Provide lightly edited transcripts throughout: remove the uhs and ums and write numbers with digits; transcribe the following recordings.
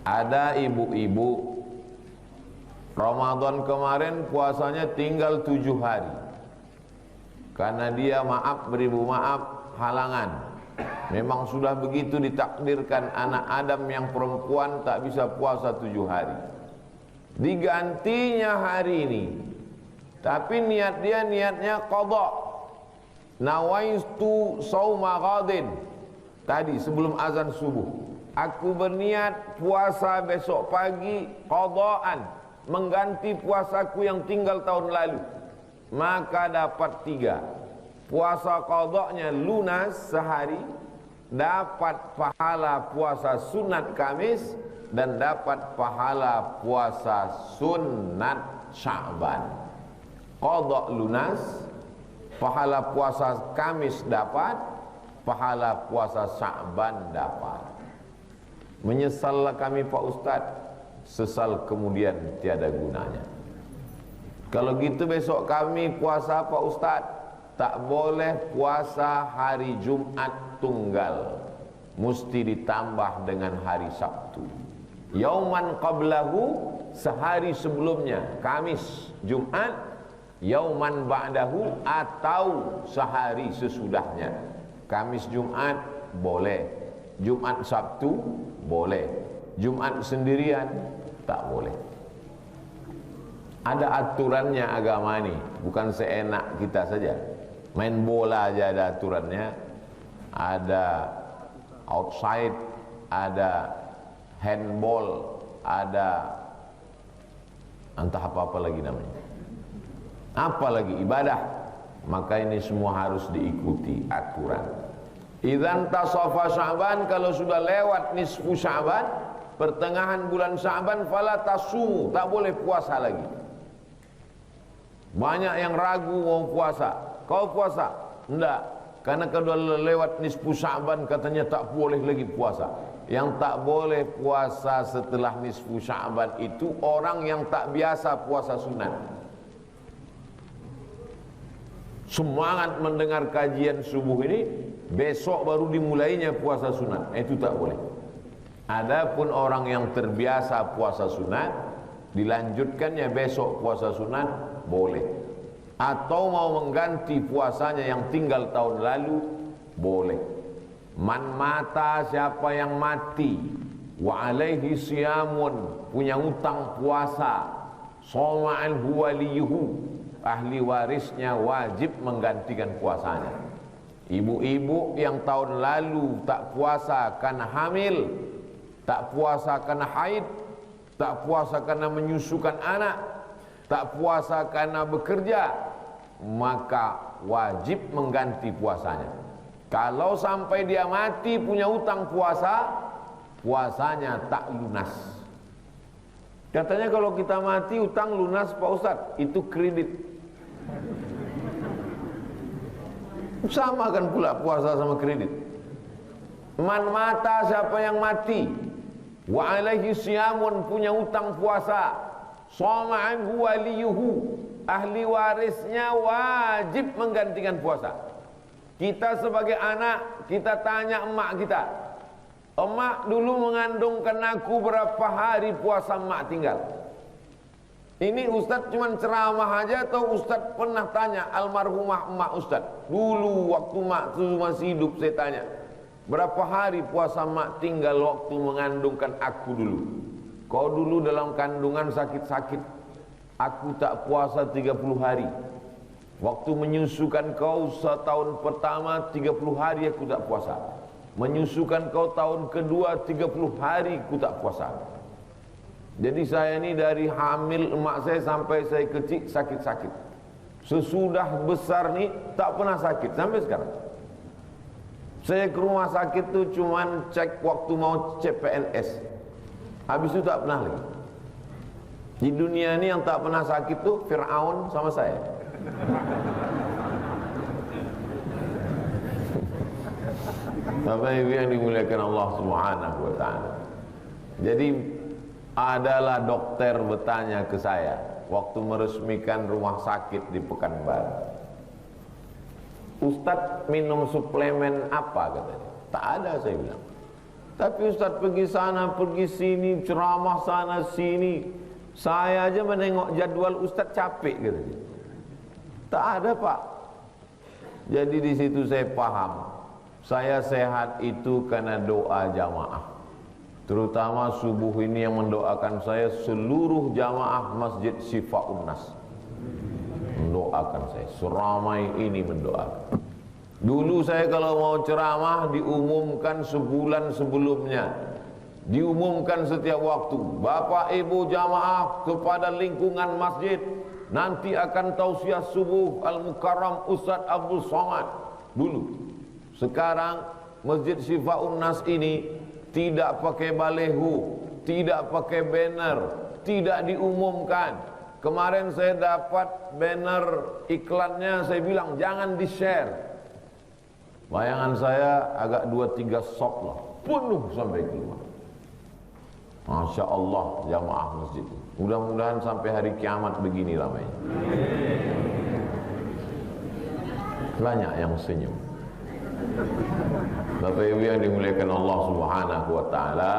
Ada ibu-ibu Ramadan kemarin puasanya tinggal 7 hari karena dia beribu maaf halangan. Memang sudah begitu ditakdirkan anak Adam yang perempuan tak bisa puasa 7 hari. Digantinya hari ini, tapi niatnya qadha. Nawaitu sauma ghadin. Tadi sebelum azan subuh, aku berniat puasa besok pagi qadhaan, mengganti puasaku yang tinggal tahun lalu. Maka dapat 3. Puasa qadhanya lunas sehari, dapat pahala puasa sunat Kamis, dan dapat pahala puasa sunat Sya'ban. Qadha lunas, pahala puasa Kamis dapat, pahala puasa Sya'ban dapat. Menyesallah kami Pak Ustadz, sesal kemudian tiada gunanya. Kalau gitu besok kami puasa Pak Ustadz, tak boleh puasa hari Jumat tunggal, mesti ditambah dengan hari Sabtu. Yauman qablahu, sehari sebelumnya, Kamis Jumat. Yauman ba'dahu, atau sehari sesudahnya, Kamis Jumat boleh, Jumat Sabtu boleh, Jumat sendirian tak boleh. Ada aturannya agama ini, bukan seenak kita saja. Main bola aja ada aturannya, ada outside, ada handball, ada entah apa-apa lagi namanya, apalagi ibadah. Maka ini semua harus diikuti aturan. Idzan tasafa Sya'ban, kalau sudah lewat nisfu Sya'ban, pertengahan bulan Sya'ban, fala tasumu, tak boleh puasa lagi. Banyak yang ragu mau puasa. Kau puasa? Enggak, karena kalau lewat nisfu Sya'ban katanya tak boleh lagi puasa. Yang tak boleh puasa setelah nisfu Sya'ban itu orang yang tak biasa puasa sunat. Semangat mendengar kajian subuh ini, besok baru dimulainya puasa sunat, itu tak boleh. Adapun orang yang terbiasa puasa sunat, dilanjutkannya besok puasa sunat, boleh. Atau mau mengganti puasanya yang tinggal tahun lalu, boleh. Man mata, siapa yang mati, wa alaihi siyamun, punya utang puasa, soma'al huwaliyuhu, ahli warisnya wajib menggantikan puasanya. Ibu-ibu yang tahun lalu tak puasa karena hamil, tak puasa karena haid, tak puasa karena menyusukan anak, tak puasa karena bekerja, maka wajib mengganti puasanya. Kalau sampai dia mati punya utang puasa, puasanya tak lunas. Katanya kalau kita mati utang lunas Pak Ustadz, itu kredit. Sama kan pula puasa sama kredit. Man mata, siapa yang mati, wa alaihi siyamun, punya utang puasa, soma'an waliyuhu, ahli warisnya wajib menggantikan puasa. Kita sebagai anak, kita tanya emak kita, emak dulu mengandungkan aku berapa hari puasa emak tinggal? Ini Ustadz cuma ceramah aja atau Ustadz pernah tanya almarhumah emak Ustadz? Dulu waktu emak itu masih hidup saya tanya, berapa hari puasa emak tinggal waktu mengandungkan aku dulu? Kau dulu dalam kandungan sakit-sakit, aku tak puasa 30 hari. Waktu menyusukan kau setahun pertama 30 hari aku tak puasa. Menyusukan kau tahun kedua 30 hari aku tak puasa. Jadi saya ini dari hamil emak saya sampai saya kecil sakit-sakit. Sesudah besar nih tak pernah sakit sampai sekarang. Saya ke rumah sakit tuh cuman cek waktu mau CPNS. Habis itu tak pernah lagi. Di dunia ini yang tak pernah sakit tuh Fir'aun sama saya. Bapak Ibu yang dimuliakan Allah Subhanahu wa taala. Jadi adalah dokter bertanya ke saya waktu meresmikan rumah sakit di Pekanbaru. Ustadz minum suplemen apa katanya? Tak ada, saya bilang. Tapi Ustaz pergi sana, pergi sini, ceramah sana sini. Saya aja menengok jadwal Ustaz capek gitu. Tak ada Pak. Jadi di situ saya paham. Saya sehat itu karena doa jamaah. Terutama subuh ini yang mendoakan saya seluruh jamaah Masjid Syifa'un Nas. Mendoakan saya, seramai ini mendoakan. Dulu saya kalau mau ceramah diumumkan sebulan sebelumnya, diumumkan setiap waktu. Bapak Ibu jamaah kepada lingkungan masjid, nanti akan tausiah subuh Al-Mukarram Ustaz Abdul Somad. Dulu. Sekarang Masjid Syifa'un Nas ini tidak pakai balehu, tidak pakai banner, tidak diumumkan. Kemarin saya dapat banner iklannya, saya bilang jangan di-share. Bayangan saya agak 2-3 sok lah, penuh sampai keluar. Masya Allah jamaah masjid. Mudah-mudahan sampai hari kiamat begini ramainya. Banyak yang senyum. Bapak Ibu yang dimuliakan Allah Subhanahu wa taala,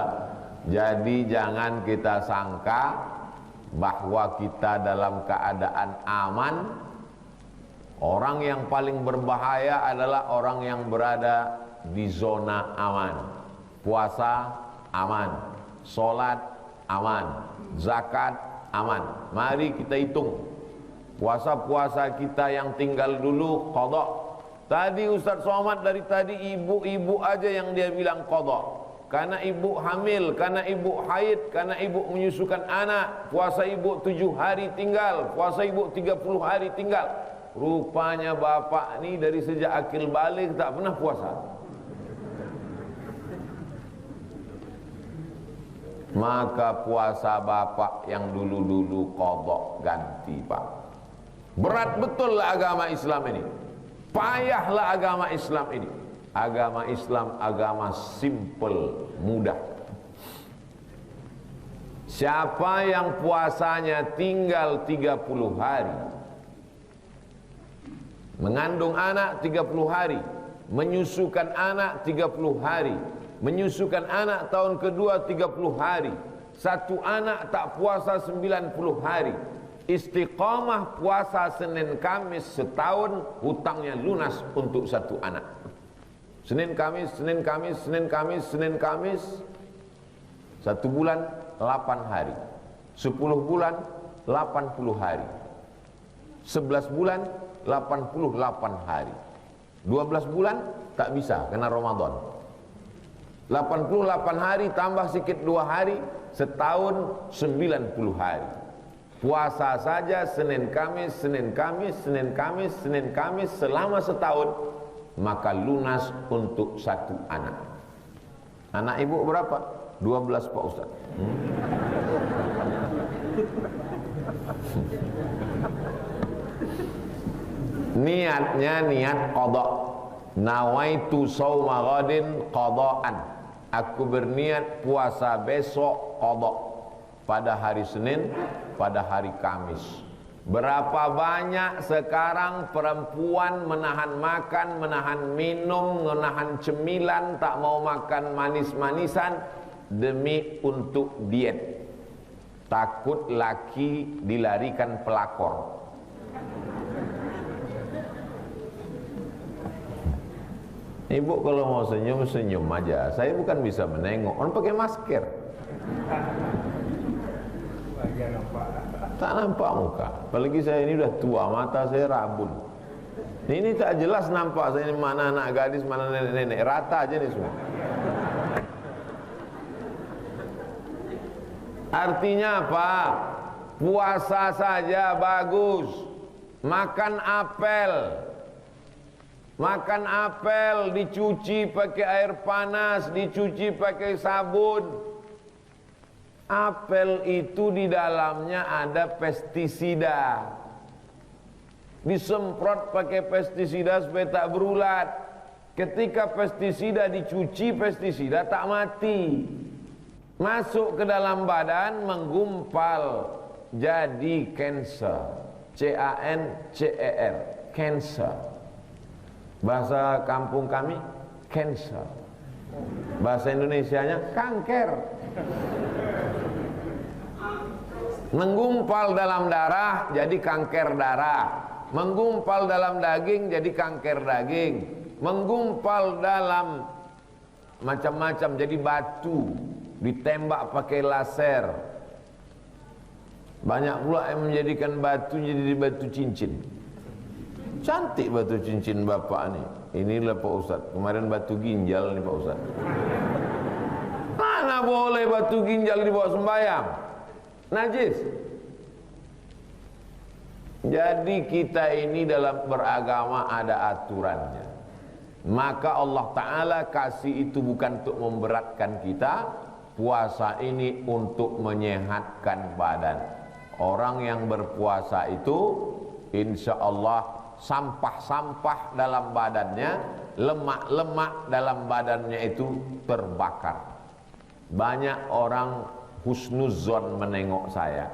jadi jangan kita sangka bahwa kita dalam keadaan aman. Orang yang paling berbahaya adalah orang yang berada di zona aman. Puasa aman, sholat aman, zakat aman. Mari kita hitung puasa-puasa kita yang tinggal dulu qada. Tadi Ustaz Somad dari tadi ibu-ibu aja yang dia bilang qada. Karena ibu hamil, karena ibu haid, karena ibu menyusukan anak. Puasa ibu 7 hari tinggal, puasa ibu 30 hari tinggal. Rupanya bapak ni dari sejak akil balik tak pernah puasa. Maka puasa bapak yang dulu-dulu qada ganti Pak. Berat betul lah agama Islam ini. Payahlah agama Islam ini. Agama Islam agama simple, mudah. Siapa yang puasanya tinggal 30 hari, mengandung anak 30 hari, menyusukan anak 30 hari, menyusukan anak tahun kedua 30 hari, satu anak tak puasa 90 hari, istiqamah puasa Senin Kamis setahun, hutangnya lunas untuk satu anak. Senin Kamis, Senin Kamis, Senin Kamis, Senin Kamis, 1 bulan 8 hari, 10 bulan 80 hari, 11 bulan 88 hari, 12 bulan tak bisa kena Ramadan. 88 hari tambah sikit 2 hari, setahun 90 hari. Puasa saja Senin Kamis, Senin Kamis, Senin Kamis, Senin Kamis selama setahun, maka lunas untuk satu anak. Anak ibu berapa? 12 Pak Ustaz. Niatnya niat qada. Nawaitu shauma ghadin qadaan. Aku berniat puasa besok qada. Pada hari Senin, pada hari Kamis. Berapa banyak sekarang perempuan menahan makan, menahan minum, menahan cemilan, tak mau makan manis-manisan demi untuk diet. Takut laki dilarikan pelakor. Ibu kalau mau senyum, senyum aja. Saya bukan bisa menengok, orang pakai masker. Tak nampak muka. Apalagi saya ini udah tua, mata saya rabun. Ini tak jelas nampak saya ini mana anak gadis, mana nenek-nenek. Rata aja nih semua. Artinya apa? Puasa saja bagus. Makan apel. Makan apel dicuci pakai air panas, dicuci pakai sabun. Apel itu di dalamnya ada pestisida. Disemprot pakai pestisida supaya tak berulat. Ketika pestisida dicuci, pestisida tak mati. Masuk ke dalam badan, menggumpal, jadi cancer. C-A-N-C-E-R, cancer. Bahasa kampung kami, cancer. Bahasa Indonesianya kanker. Menggumpal dalam darah jadi kanker darah, menggumpal dalam daging jadi kanker daging, menggumpal dalam macam-macam jadi batu, ditembak pakai laser. Banyak pula yang menjadikan batu jadi batu cincin. Cantik batu cincin bapak nih. Inilah Pak Ustaz. Kemarin batu ginjal nih Pak Ustaz. Mana boleh batu ginjal dibawa sembahyang? Najis. Jadi kita ini dalam beragama ada aturannya. Maka Allah Ta'ala kasih itu bukan untuk memberatkan kita. Puasa ini untuk menyehatkan badan. Orang yang berpuasa itu insya Allah sampah-sampah dalam badannya, lemak-lemak dalam badannya itu terbakar. Banyak orang husnuzon menengok saya,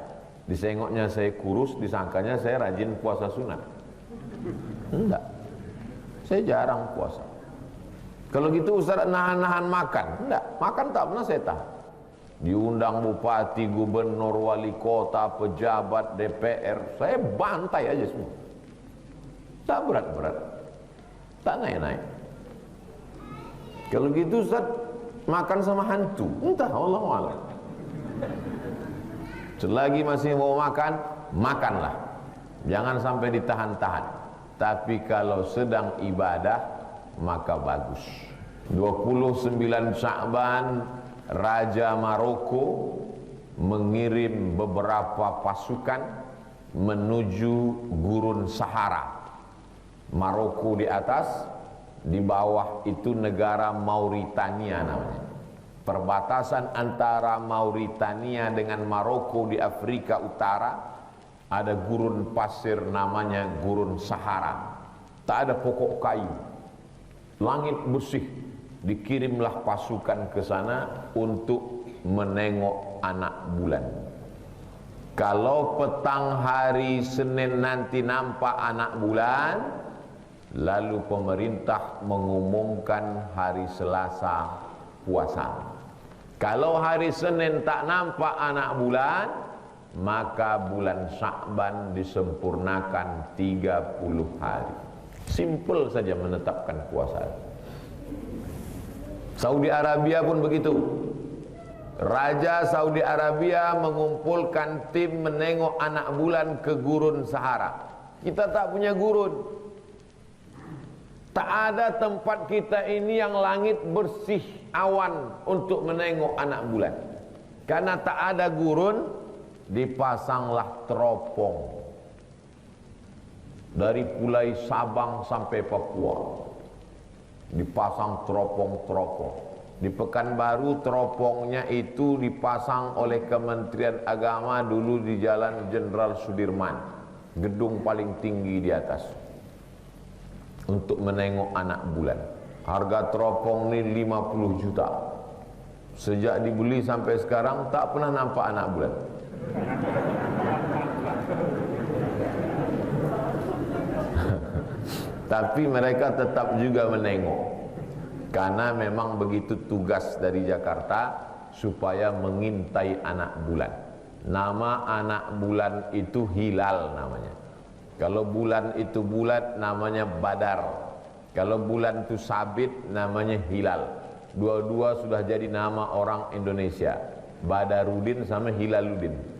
disengoknya saya kurus, disangkanya saya rajin puasa sunat. Enggak, saya jarang puasa. Kalau gitu Ustaz nahan-nahan makan. Enggak, makan tak pernah saya tahan. Diundang bupati, gubernur, wali kota, pejabat, DPR, saya bantai aja semua. Tak berat-berat, tak naik-naik. Kalau gitu Ustaz makan sama hantu, entah, Allah a'lam. Selagi masih mau makan, makanlah. Jangan sampai ditahan-tahan. Tapi kalau sedang ibadah, maka bagus. 29 Sya'ban, Raja Maroko mengirim beberapa pasukan menuju gurun Sahara. Maroko di atas, di bawah itu negara Mauritania namanya. Perbatasan antara Mauritania dengan Maroko di Afrika Utara, ada gurun pasir namanya gurun Sahara. Tak ada pokok kayu, langit bersih. Dikirimlah pasukan ke sana untuk menengok anak bulan. Kalau petang hari Senin nanti nampak anak bulan, lalu pemerintah mengumumkan hari Selasa puasa. Kalau hari Senin tak nampak anak bulan, maka bulan Sya'ban disempurnakan 30 hari. Simple saja menetapkan puasa. Saudi Arabia pun begitu. Raja Saudi Arabia mengumpulkan tim menengok anak bulan ke gurun Sahara. Kita tak punya gurun. Tak ada tempat kita ini yang langit bersih awan untuk menengok anak bulan. Karena tak ada gurun, dipasanglah teropong dari Pulau Sabang sampai Papua. Dipasang teropong-teropong. Di Pekanbaru teropongnya itu dipasang oleh Kementerian Agama dulu di Jalan Jenderal Sudirman, gedung paling tinggi di atas, untuk menengok anak bulan. Harga teropong ini 50 juta. Sejak dibeli sampai sekarang tak pernah nampak anak bulan. Tapi mereka tetap juga menengok, karena memang begitu tugas dari Jakarta supaya mengintai anak bulan. Nama anak bulan itu hilal namanya. Kalau bulan itu bulat namanya badar. Kalau bulan itu sabit namanya hilal. Dua-dua sudah jadi nama orang Indonesia, Badarudin sama Hilaluddin.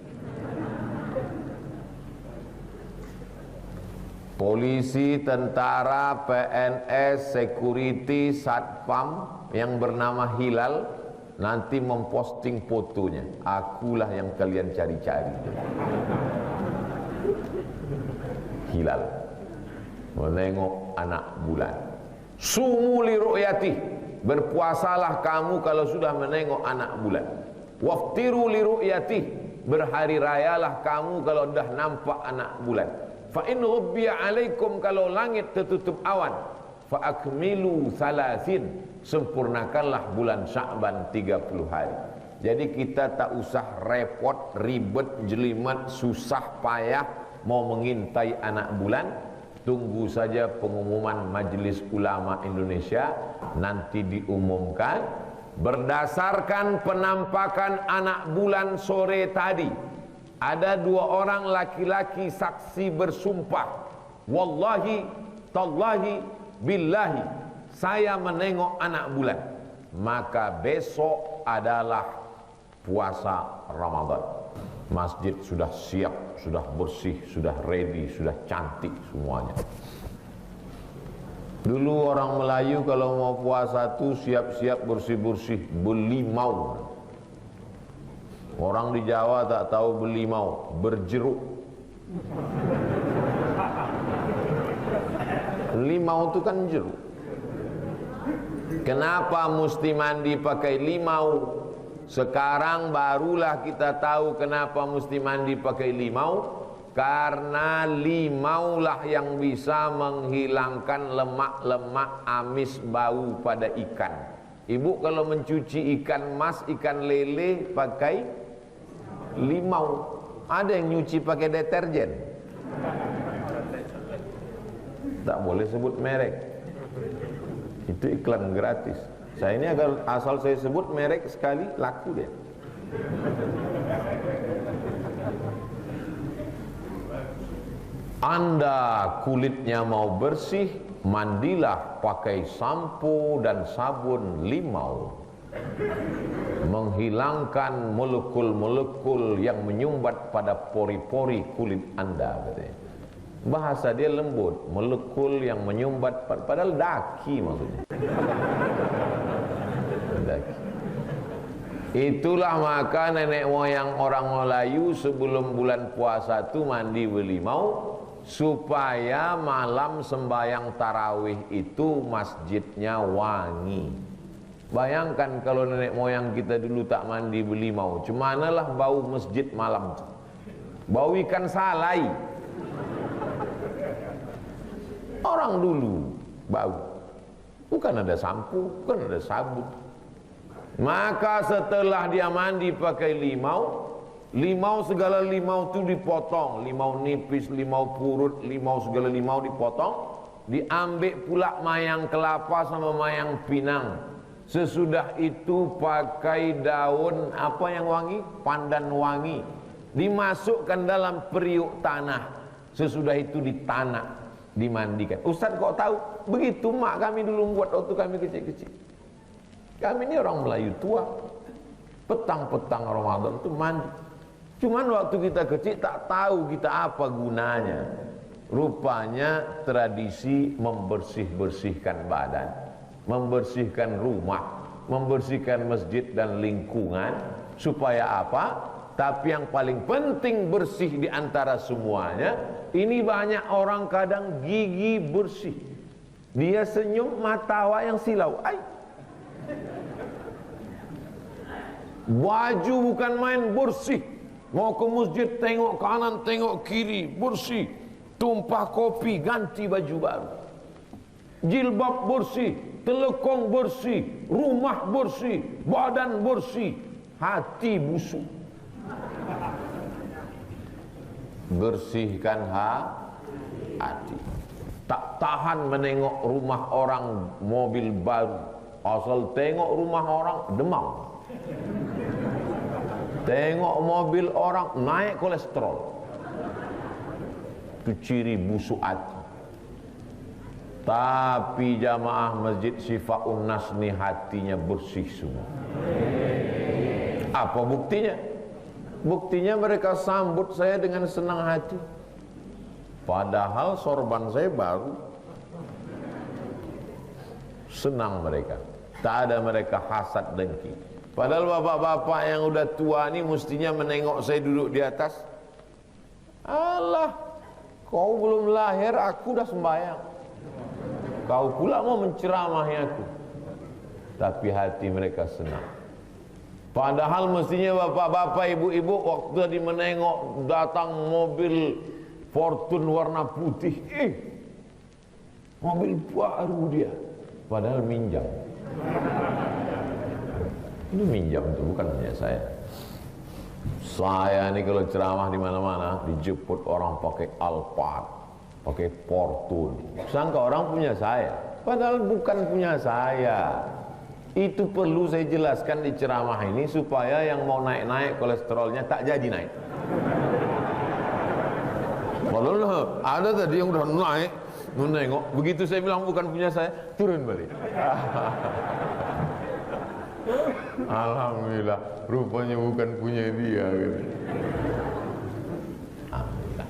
Polisi, tentara, PNS, security, satpam yang bernama Hilal nanti memposting fotonya. Akulah yang kalian cari-cari. Hilal menengok anak bulan. Sumu li ru'yati, berpuasalah kamu kalau sudah menengok anak bulan. Waftiru li ru'yati, berhari rayalah kamu kalau sudah nampak anak bulan. Fa in ghubbiya alaikum, kalau langit tertutup awan, fa akmilu salasin, sempurnakanlah bulan Sya'ban 30 hari. Jadi kita tak usah repot, ribet, jelimet, susah payah mau mengintai anak bulan. Tunggu saja pengumuman Majelis Ulama Indonesia, nanti diumumkan berdasarkan penampakan anak bulan sore tadi. Ada 2 orang laki-laki saksi bersumpah, wallahi, tallahi, billahi, saya menengok anak bulan. Maka besok adalah puasa Ramadan. Masjid sudah siap, sudah bersih, sudah ready, sudah cantik semuanya. Dulu orang Melayu kalau mau puasa tuh siap-siap bersih-bersih, belimau. Orang di Jawa tak tahu belimau, berjeruk. Limau itu kan jeruk. Kenapa mesti mandi pakai limau? Sekarang barulah kita tahu kenapa mesti mandi pakai limau. Karena limaulah yang bisa menghilangkan lemak-lemak amis bau pada ikan. Ibu kalau mencuci ikan mas, ikan lele pakai limau. Ada yang nyuci pakai deterjen. Tak boleh sebut merek. Itu iklan gratis. Saya ini agar asal saya sebut merek sekali laku dia. Anda kulitnya mau bersih, mandilah pakai sampo dan sabun limau. Menghilangkan molekul-molekul yang menyumbat pada pori-pori kulit Anda, katanya. Bahasa dia lembut, molekul yang menyumbat, padahal daki maksudnya. Daki. Itulah maka nenek moyang orang Melayu sebelum bulan puasa itu mandi belimau, supaya malam sembahyang tarawih itu masjidnya wangi. Bayangkan kalau nenek moyang kita dulu tak mandi belimau, cemanalah bau masjid malam. Bau ikan salai. Orang dulu bau, bukan ada sampo, bukan ada sabun. Maka setelah dia mandi pakai limau, segala limau itu dipotong, limau nipis, limau purut, limau segala limau dipotong, diambil pula mayang kelapa sama mayang pinang. Sesudah itu pakai daun apa yang wangi? Pandan wangi. Dimasukkan dalam periuk tanah. Sesudah itu ditanak, dimandikan. Ustaz kok tahu? Begitu mak kami dulu buat waktu kami kecil-kecil. Kami ini orang Melayu tua. Petang-petang Ramadan itu mandi. Cuman waktu kita kecil tak tahu kita apa gunanya. Rupanya tradisi membersih-bersihkan badan, membersihkan rumah, membersihkan masjid dan lingkungan. Supaya apa? Tapi yang paling penting bersih di antara semuanya. Ini banyak orang kadang gigi bersih. Dia senyum matawa yang silau. Ay. Baju bukan main bersih. Mau ke masjid tengok kanan tengok kiri bersih. Tumpah kopi ganti baju baru. Jilbab bersih, telekong bersih, rumah bersih, badan bersih, hati busuk. Bersihkan hati. Tak tahan menengok rumah orang mobil baru. Asal tengok rumah orang demam. Tengok mobil orang naik kolesterol. Itu ciri busuk hati. Tapi jamaah masjid Syifaun Nas ni hatinya bersih semua. Apa buktinya? Buktinya mereka sambut saya dengan senang hati. Padahal sorban saya baru. Senang mereka. Tak ada mereka hasad dengki. Padahal bapak-bapak yang udah tua ni mestinya menengok saya duduk di atas. Allah, kau belum lahir, aku dah sembahyang. Kau pula mau menceramahi aku. Tapi hati mereka senang. Padahal mestinya bapak-bapak, ibu-ibu waktu tadi menengok datang mobil Fortune warna putih. Mobil baru dia. Padahal minjam. Ini minjam itu bukan punya saya. Saya ini kalau ceramah di mana-mana dijemput orang pakai Alphard, pakai Fortune. Sangka orang punya saya, padahal bukan punya saya. Itu perlu saya jelaskan di ceramah ini supaya yang mau naik-naik kolesterolnya tak jadi naik. Padahal ada tadi yang udah naik, nengok. Begitu saya bilang bukan punya saya, turun balik. Alhamdulillah, rupanya bukan punya dia. Alhamdulillah.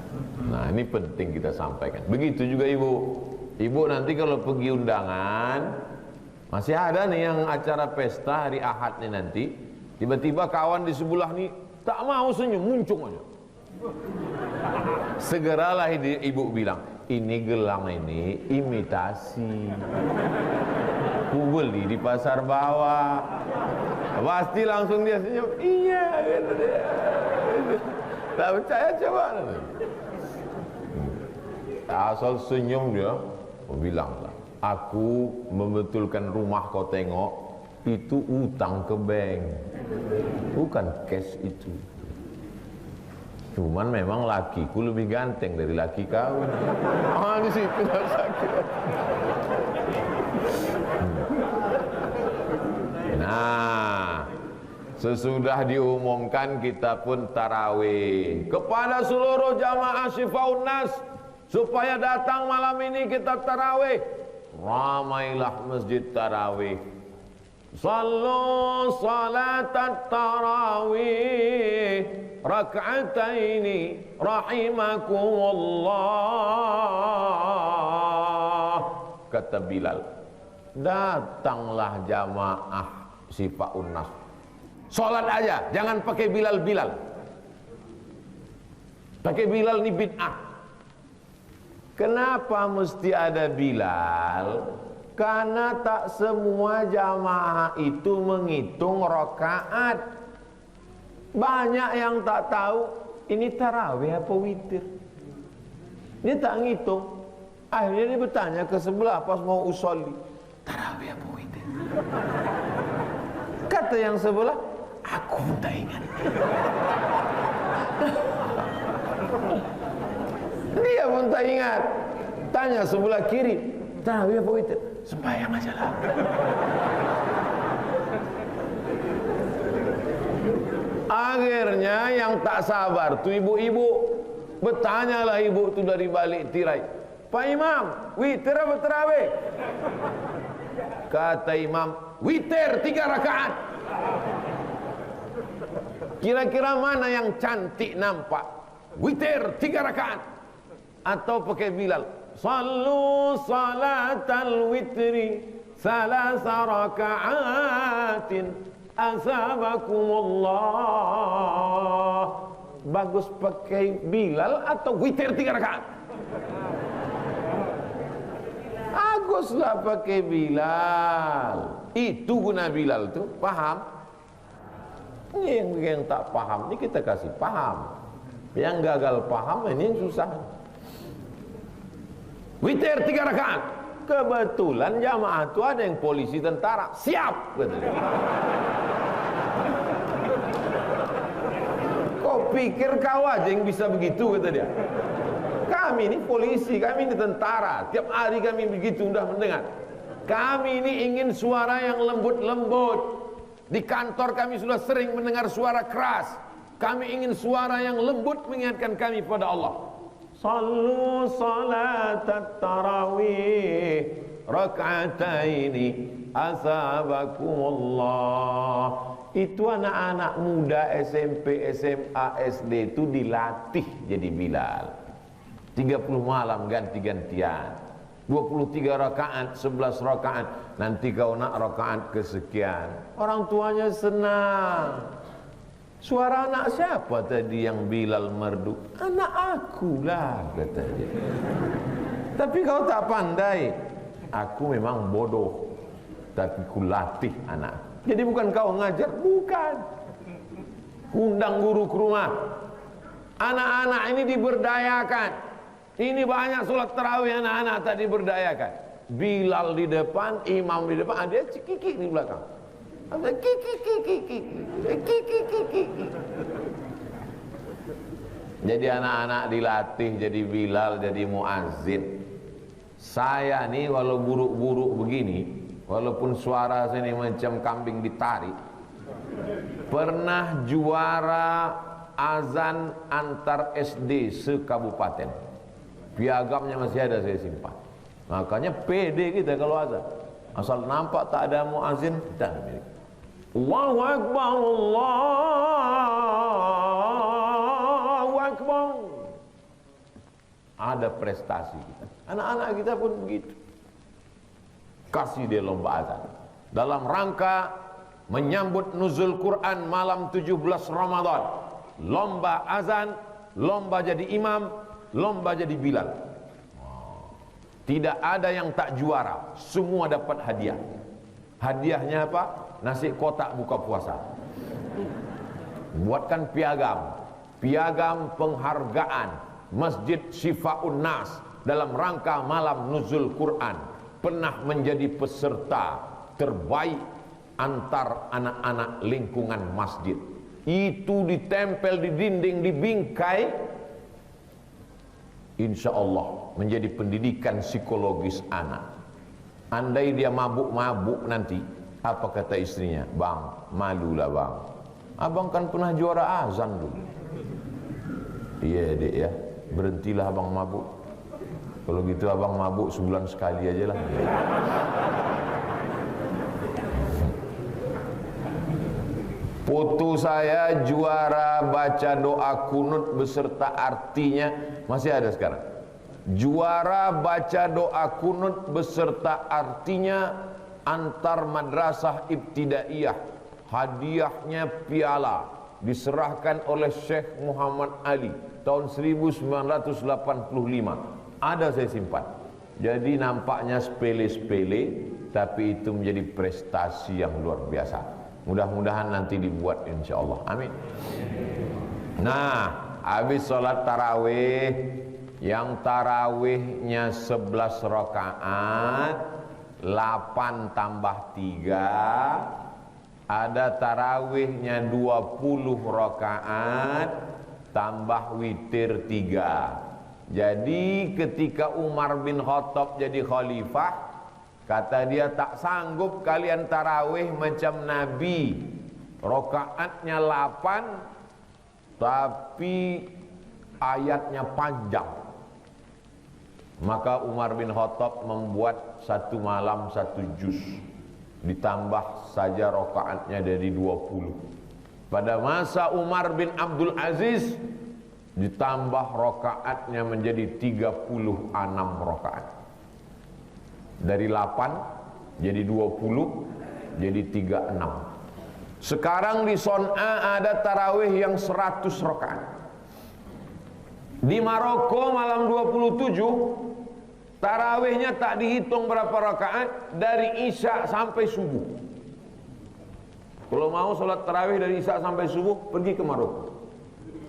Nah, ini penting kita sampaikan. Begitu juga ibu. Ibu nanti kalau pergi undangan, masih ada nih yang acara pesta hari Ahad nih nanti, tiba-tiba kawan di sebelah nih tak mau senyum, muncung aja. Segeralah ibu bilang, ini gelang ini imitasi, ku beli di pasar bawah. Pasti langsung dia senyum, iya gitu dia. Tak percaya coba. Asal senyum dia, bilanglah, aku membetulkan rumah kau tengok, itu utang ke bank, bukan cash itu. Cuman memang lakiku lebih ganteng dari laki kau. Di situ sakit. Nah, sesudah diumumkan kita pun tarawih kepada seluruh jamaah Syifaun Nas supaya datang malam ini kita tarawih. Ramailah masjid tarawih. Sallu salatat tarawih rak'ataini rahimakumullah. Kata Bilal, datanglah jamaah Syifaun Nas, salat aja, jangan pakai Bilal. Pakai Bilal ini bid'ah. Kenapa mesti ada Bilal? Karena tak semua jamaah itu menghitung rakaat. Banyak yang tak tahu ini tarawih apa witir. Dia tak ngitung. Akhirnya dia bertanya ke sebelah pas mau usolli, tarawih apa witir? Kata yang sebelah, aku pun tak ingat. Dia pun tak ingat. Tanya sebelah kiri, tarawih apa witir? Sembahyang aja lah. Akhirnya yang tak sabar tuh ibu-ibu, bertanyalah ibu tuh dari balik tirai, Pak Imam, witir apa tarawih? Kata imam, witir 3 rakaat. Kira-kira mana yang cantik nampak? Witir 3 rakaat atau pakai Bilal? Sallu salatal witri 3 raka'atin asabakumullah. Bagus pakai Bilal atau witir 3 rakaat? Baguslah pakai Bilal. Itu guna Bilal tuh, paham? Ini yang tak paham, ini kita kasih paham. Yang gagal paham ini yang susah. Witir 3 rakaat. Kebetulan jamaah itu ada yang polisi tentara. Siap, kata dia. Kau pikir kau aja yang bisa begitu, kata dia. Kami ini polisi, kami ini tentara. Tiap hari kami begitu sudah mendengar. Kami ini ingin suara yang lembut-lembut. Di kantor kami sudah sering mendengar suara keras. Kami ingin suara yang lembut mengingatkan kami pada Allah. Sallu salatat tarawih rak'ataini asabakumullah. Itu anak-anak muda SMP, SMA, SD itu dilatih jadi Bilal. 30 malam ganti-gantian, 23 rakaat, 11 rakaat. Nanti kau nak rakaat kesekian. Orang tuanya senang. Suara anak siapa tadi yang Bilal merdu? Anak aku lah, kata dia. Tapi kau tak pandai. Aku memang bodoh, tapi kulatih anak. Jadi bukan kau ngajar, bukan. Undang guru ke rumah. Anak-anak ini diberdayakan. Ini banyak sholat tarawih anak-anak tak diberdayakan. Bilal di depan, imam di depan, dia cikik di belakang. Jadi anak-anak dilatih jadi Bilal, jadi muazzin. Saya nih walau buruk-buruk begini, walaupun suara saya ini macam kambing ditarik, pernah juara azan antar SD sekabupaten. Piagamnya masih ada, saya simpan. Makanya pede kita kalau azan. Asal nampak tak ada muazzin, kita milik. Allahu Akbar, Allahu Akbar. Ada prestasi kita. Anak-anak kita pun begitu. Kasih dia lomba azan. Dalam rangka menyambut nuzul Quran malam 17 Ramadan. Lomba azan, lomba jadi imam, lomba jadi Bilal. Tidak ada yang tak juara, semua dapat hadiah. Hadiahnya apa? Nasi kotak buka puasa. Buatkan piagam, piagam penghargaan Masjid Syifaun Nas dalam rangka malam nuzul Quran. Pernah menjadi peserta terbaik antar anak-anak lingkungan masjid. Itu ditempel di dinding, di bingkai. Insya Allah menjadi pendidikan psikologis anak. Andai dia mabuk-mabuk nanti, apa kata istrinya? Bang, malulah bang, abang kan pernah juara azan dulu. Iya dek ya, berhentilah abang mabuk. Kalau gitu abang mabuk sebulan sekali aja lah. Putu saya juara baca doa kunut beserta artinya, masih ada sekarang. Juara baca doa kunut beserta artinya antar madrasah ibtidaiyah. Hadiahnya piala diserahkan oleh Syekh Muhammad Ali tahun 1985. Ada saya simpan. Jadi nampaknya sepele-sepele, tapi itu menjadi prestasi yang luar biasa. Mudah-mudahan nanti dibuat insya Allah. Amin. Nah, habis sholat tarawih, yang tarawihnya 11 rakaat, 8 tambah 3, ada tarawihnya 20 rakaat, tambah witir 3. Jadi ketika Umar bin Khattab jadi khalifah, kata dia, tak sanggup kalian tarawih macam Nabi, rakaatnya 8 tapi ayatnya panjang. Maka Umar bin Khattab membuat satu malam satu juz, ditambah saja rakaatnya dari 20. Pada masa Umar bin Abdul Aziz ditambah rakaatnya menjadi 36 rakaat. Dari 8 jadi 20 jadi 36. Sekarang di Son'a ada tarawih yang 100 rakaat. Di Maroko malam 27 tarawihnya tak dihitung berapa rakaat, dari Isya sampai subuh. Kalau mau sholat tarawih dari Isya sampai subuh, pergi ke Maroko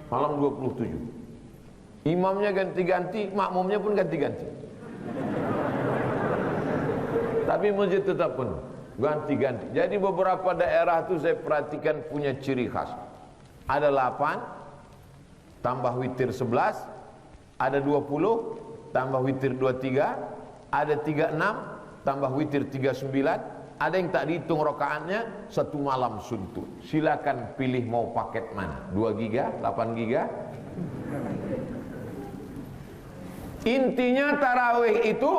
malam 27. Imamnya ganti-ganti, makmumnya pun ganti-ganti. Tapi masjid tetap penuh, ganti-ganti. Jadi beberapa daerah itu saya perhatikan punya ciri khas. Ada 8 tambah witir 11, ada 20 tambah witir 23, ada 36 tambah witir 39, ada yang tak dihitung rokaatnya, satu malam suntuk. Silakan pilih mau paket mana, 2 giga, 8 giga. Intinya tarawih itu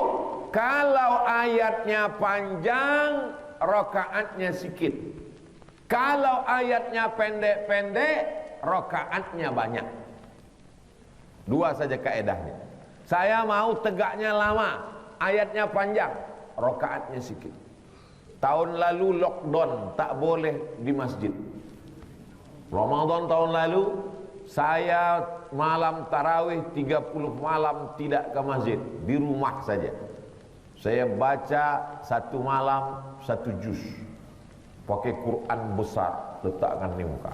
kalau ayatnya panjang, rokaatnya sedikit. Kalau ayatnya pendek-pendek, rokaatnya banyak. 2 saja kaedahnya. Saya mau tegaknya lama, ayatnya panjang, rokaatnya sedikit. Tahun lalu lockdown, tak boleh di masjid. Ramadan tahun lalu, saya malam tarawih 30 malam tidak ke masjid, di rumah saja. Saya baca satu malam satu juz, pakai Quran besar, letakkan di muka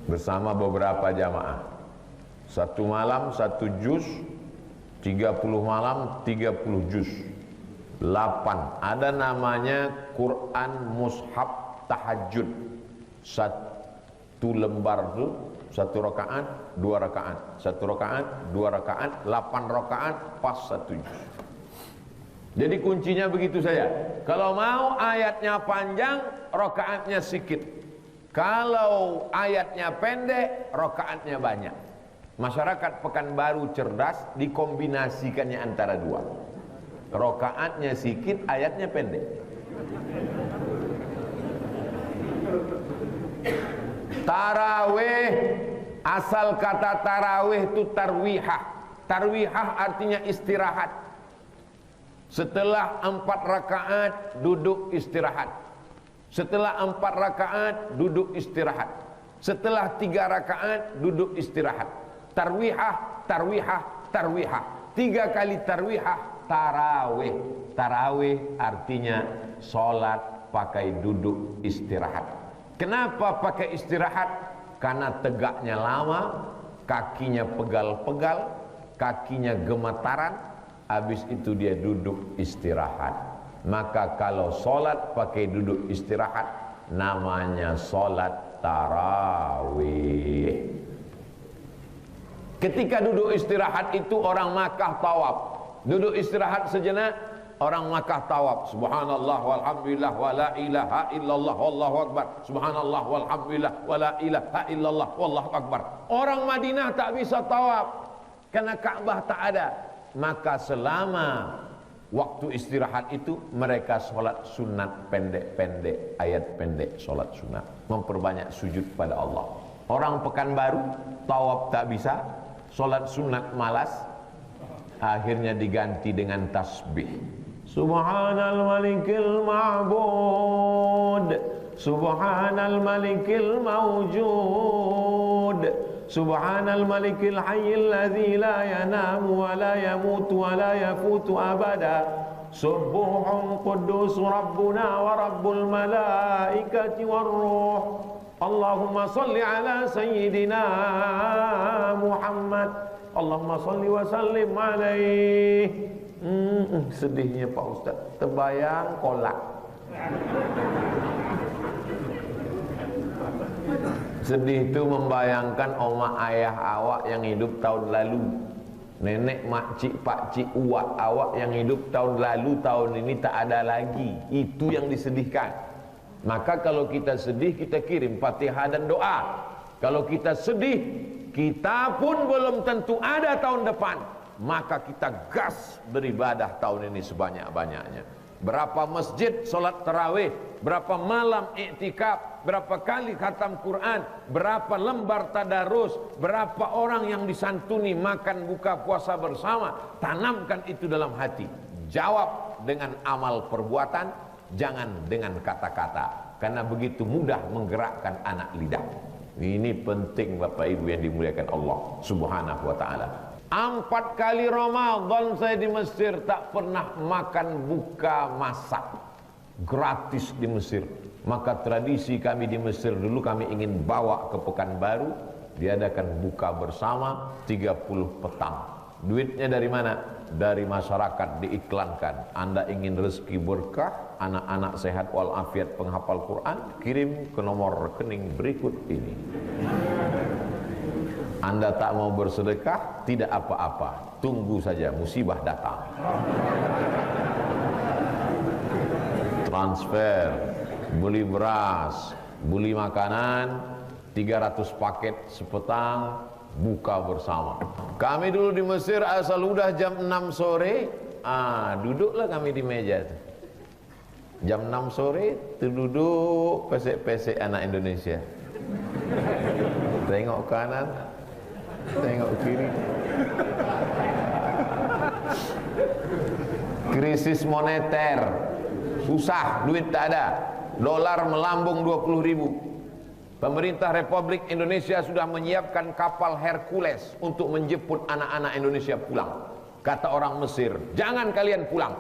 bersama beberapa jamaah. Satu malam satu juz, 30 malam 30 juz, 8. Ada namanya Quran Mushaf Tahajud. Satu lembar itu 1 rakaat, 2 rakaat, 1 rakaat, 2 rakaat, 8 rakaat pas 1 juz. Jadi kuncinya begitu saja. Kalau mau ayatnya panjang, rakaatnya sedikit. Kalau ayatnya pendek, rakaatnya banyak. Masyarakat Pekanbaru cerdas, dikombinasikannya antara dua. Rakaatnya sedikit, ayatnya pendek. Tarawih, asal kata tarawih itu tarwihah. Tarwihah artinya istirahat. Setelah 4 rakaat duduk istirahat. Setelah 4 rakaat duduk istirahat. Setelah 3 rakaat duduk istirahat. Tarwihah, tarwihah, tarwihah. 3 kali tarwihah, tarawih. Tarawih artinya solat pakai duduk istirahat. Kenapa pakai istirahat? Karena tegaknya lama, kakinya pegal-pegal, kakinya gemetaran, habis itu dia duduk istirahat. Maka kalau solat pakai duduk istirahat, namanya solat tarawih. Ketika duduk istirahat itu orang Makkah tawaf. Duduk istirahat sejenak, orang Makkah tawaf. Subhanallah walhamdulillah wa la ilaha illallah wallahu akbar. Subhanallah walhamdulillah wa la ilaha illallah wallahu akbar. Orang Madinah tak bisa tawaf karena Ka'bah tak ada. Maka selama waktu istirahat itu mereka sholat sunat pendek-pendek, ayat pendek sholat sunat, memperbanyak sujud pada Allah. Orang Pekanbaru tawaf tak bisa, sholat sunat malas, akhirnya diganti dengan tasbih. Subhanal malikil ma'bud, subhanal malikil mawjud, subhanal malikil hayyil ladzi la yanamu wa la yamutu wa la yafutu abada, subuhun quddus rabbuna wa rabbul malaikati war ruh. Allahumma salli ala sayyidina Muhammad, Allahumma salli wa sallim alaihi. Sedihnya Pak Ustaz, terbayang kolak. Sedih itu membayangkan oma ayah awak yang hidup tahun lalu, nenek, makcik, pakcik, uak awak yang hidup tahun lalu, tahun ini tak ada lagi. Itu yang disedihkan. Maka kalau kita sedih, kita kirim Fatihah dan doa. Kalau kita sedih, kita pun belum tentu ada tahun depan, maka kita gas beribadah tahun ini sebanyak-banyaknya. Berapa masjid solat tarawih, berapa malam iktikaf, berapa kali khatam Quran, berapa lembar tadarus, berapa orang yang disantuni makan buka puasa bersama. Tanamkan itu dalam hati. Jawab dengan amal perbuatan, jangan dengan kata-kata, karena begitu mudah menggerakkan anak lidah. Ini penting Bapak Ibu yang dimuliakan Allah Subhanahu wa ta'ala. 4 kali Ramadan saya di Mesir tak pernah makan buka masak gratis di Mesir. Maka tradisi kami di Mesir dulu, kami ingin bawa ke Pekanbaru, diadakan buka bersama 30 petang. Duitnya dari mana? Dari masyarakat, diiklankan. Anda ingin rezeki berkah, anak-anak sehat walafiat, penghafal Quran, kirim ke nomor rekening berikut ini. Anda tak mau bersedekah, tidak apa-apa, tunggu saja musibah datang. Transfer, beli beras, beli makanan, 300 paket sepetang, buka bersama. Kami dulu di Mesir asal udah jam 6 sore, duduklah kami di meja itu. Jam 6 sore, duduk pesek-pesek anak Indonesia. Tengok kanan, tengok kiri. Krisis moneter, susah, duit tak ada, dolar melambung 20.000. Pemerintah Republik Indonesia sudah menyiapkan kapal Hercules untuk menjemput anak-anak Indonesia pulang. Kata orang Mesir, jangan kalian pulang.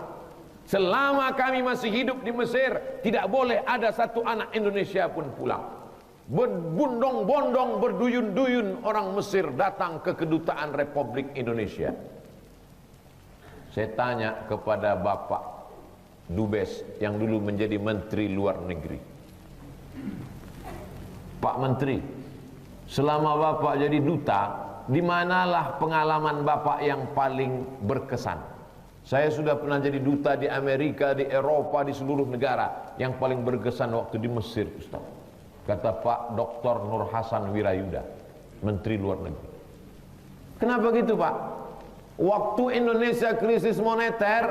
Selama kami masih hidup di Mesir, tidak boleh ada satu anak Indonesia pun pulang. Berbondong-bondong, berduyun-duyun orang Mesir datang ke kedutaan Republik Indonesia. Saya tanya kepada Bapak Dubes yang dulu menjadi Menteri Luar Negeri, Pak Menteri, Selama Bapak jadi duta, di manalah pengalaman Bapak yang paling berkesan? Saya sudah pernah jadi duta di Amerika, di Eropa, di seluruh negara. Yang paling berkesan waktu di Mesir, Ustaz. Kata Pak Dr. Nur Hasan Wirayuda, Menteri Luar Negeri. Kenapa gitu, Pak? Waktu Indonesia krisis moneter,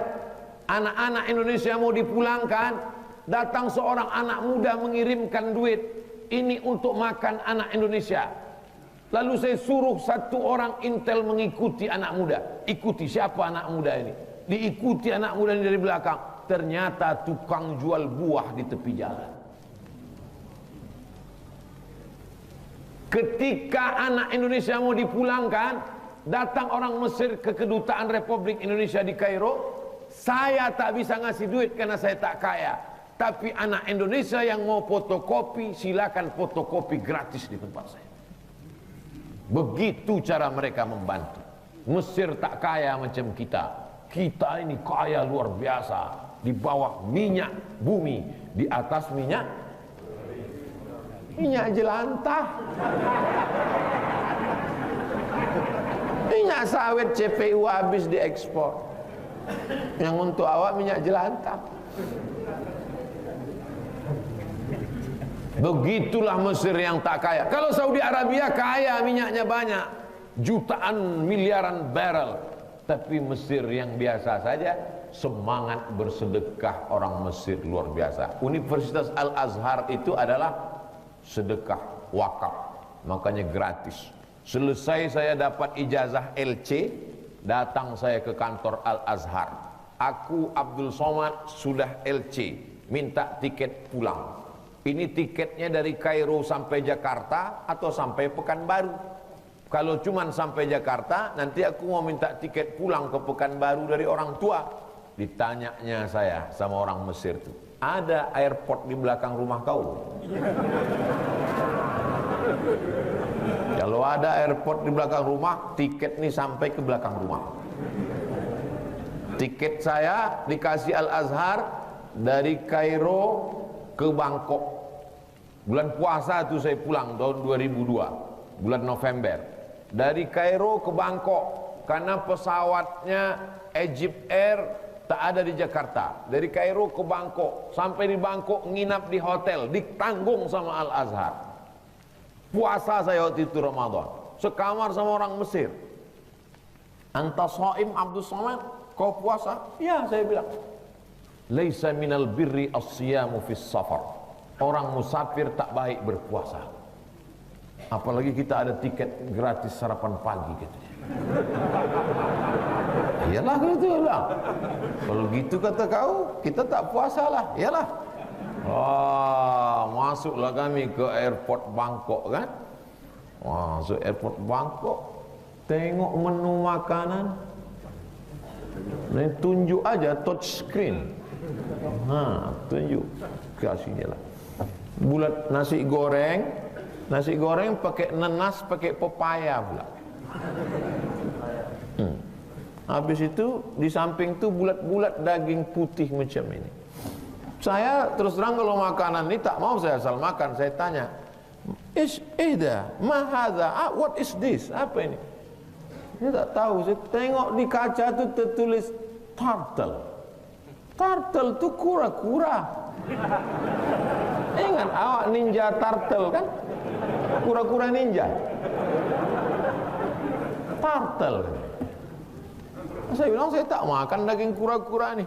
anak-anak Indonesia mau dipulangkan, datang seorang anak muda mengirimkan duit. Ini untuk makan anak Indonesia. Lalu saya suruh satu orang intel mengikuti anak muda. Ikuti siapa anak muda ini. Diikuti anak muda ini dari belakang. Ternyata tukang jual buah di tepi jalan. Ketika anak Indonesia mau dipulangkan, datang orang Mesir ke kedutaan Republik Indonesia di Kairo. Saya tak bisa ngasih duit karena saya tak kaya. Tapi anak Indonesia yang mau fotokopi, silakan fotokopi gratis di tempat saya. Begitu cara mereka membantu. Mesir tak kaya macam kita. Kita ini kaya luar biasa. Di bawah minyak bumi, di atas minyak jelantah. Minyak sawit CPU habis diekspor. Yang untuk awak minyak jelantah. Begitulah Mesir yang tak kaya. Kalau Saudi Arabia kaya, minyaknya banyak, jutaan miliaran barrel. Tapi Mesir yang biasa saja, semangat bersedekah orang Mesir luar biasa. Universitas Al-Azhar itu adalah sedekah wakaf, makanya gratis. Selesai saya dapat ijazah LC, datang saya ke kantor Al-Azhar. Aku Abdul Somad sudah LC, minta tiket pulang. Ini tiketnya dari Kairo sampai Jakarta atau sampai Pekanbaru. Kalau cuman sampai Jakarta, nanti aku mau minta tiket pulang ke Pekanbaru dari orang tua. Ditanyanya saya sama orang Mesir itu, ada airport di belakang rumah kau? Kalau ada airport di belakang rumah, tiket nih sampai ke belakang rumah. Tiket saya dikasih Al-Azhar dari Kairo ke Bangkok. Bulan puasa itu saya pulang tahun 2002, bulan November. Dari Kairo ke Bangkok, karena pesawatnya Egypt Air tak ada di Jakarta. Dari Kairo ke Bangkok, sampai di Bangkok nginap di hotel, ditanggung sama Al-Azhar. Puasa saya waktu itu Ramadan, sekamar sama orang Mesir. Anta shaim Abdul Somad, kau puasa? Ya, saya bilang. Laisa minal birri as-siyamu fis safar. Orang musafir tak baik berpuasa. Apalagi kita ada tiket gratis sarapan pagi gitu. Iyalah gitu lah. Kalau gitu kata kau, kita tak puasa lah. Iyalah. Masuklah kami ke airport Bangkok kan. Masuk airport Bangkok, tengok menu makanan. Tunjuk aja touch screen. Tunjuk kasihnya lah. Bulat nasi goreng pakai nanas, pakai pepaya pula. Habis itu di samping itu bulat-bulat daging putih macam ini. Saya terus terang kalau makanan ini tak mau saya asal makan. Saya tanya, ma hadza? What is this? Apa ini? Saya tak tahu. Saya tengok di kaca itu tertulis turtle. Turtle itu kura-kura. Ingat awak ninja turtle kan? Kura-kura ninja. Turtle. Saya bilang saya tak makan daging kura-kura nih.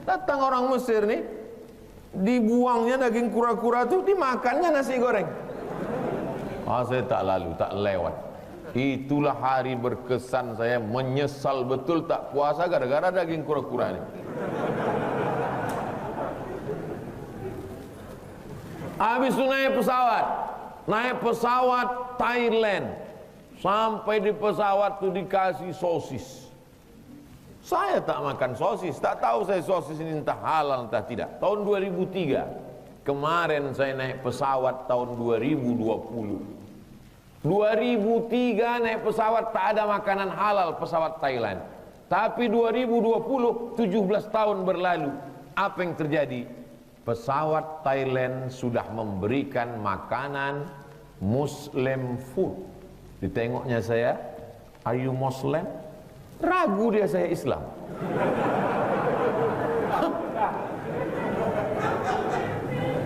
Datang orang Mesir nih, dibuangnya daging kura-kura itu, dimakannya nasi goreng. Saya tak lalu, tak lewat. Itulah hari berkesan saya, menyesal betul tak puasa gara-gara daging kura-kura ini. Habis itu naik pesawat Thailand. Sampai di pesawat itu dikasih sosis. Saya tak makan sosis, tak tahu saya sosis ini entah halal entah tidak. Tahun 2003, kemarin saya naik pesawat tahun 2020. 2003 naik pesawat tak ada makanan halal pesawat Thailand. Tapi 2020, 17 tahun berlalu, apa yang terjadi? Pesawat Thailand sudah memberikan makanan Muslim food. Ditengoknya saya, are you Muslim? Ragu dia saya Islam.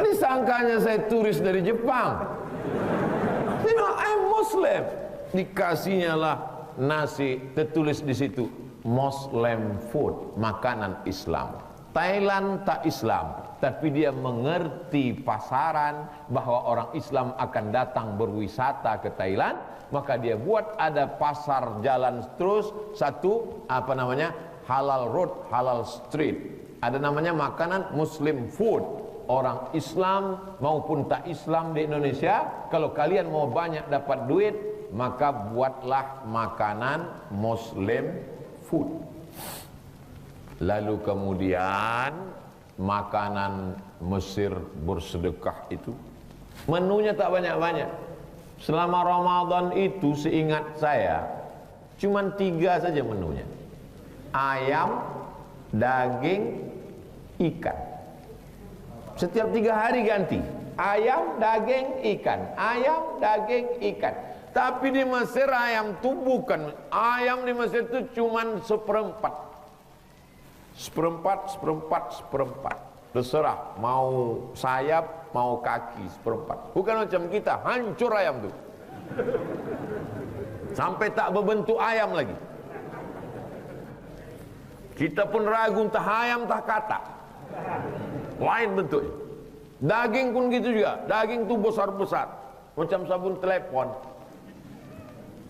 Disangkanya saya turis dari Jepang. I'm Muslim. Dikasihnya lah nasi, tertulis di situ Muslim food, makanan Islam. Thailand tak Islam, tapi dia mengerti pasaran bahwa orang Islam akan datang berwisata ke Thailand, maka dia buat ada pasar jalan terus satu halal road, halal street. Ada namanya makanan Muslim food. Orang Islam maupun tak Islam di Indonesia, kalau kalian mau banyak dapat duit, maka buatlah makanan Muslim food. Lalu kemudian makanan Mesir bersedekah itu menunya tak banyak-banyak. Selama Ramadan itu seingat saya cuman 3 saja menunya. Ayam, daging, ikan. Setiap 3 hari ganti. Ayam, daging, ikan. Ayam, daging, ikan. Tapi di Mesir ayam itu bukan. Ayam di Mesir itu cuman seperempat. Terserah. Mau sayap, mau kaki, seperempat. Bukan macam kita. Hancur ayam itu. Sampai tak berbentuk ayam lagi. Kita pun ragu entah ayam, entah katak. Lain bentuknya. Daging pun gitu juga. Daging tuh besar-besar, macam sabun telepon.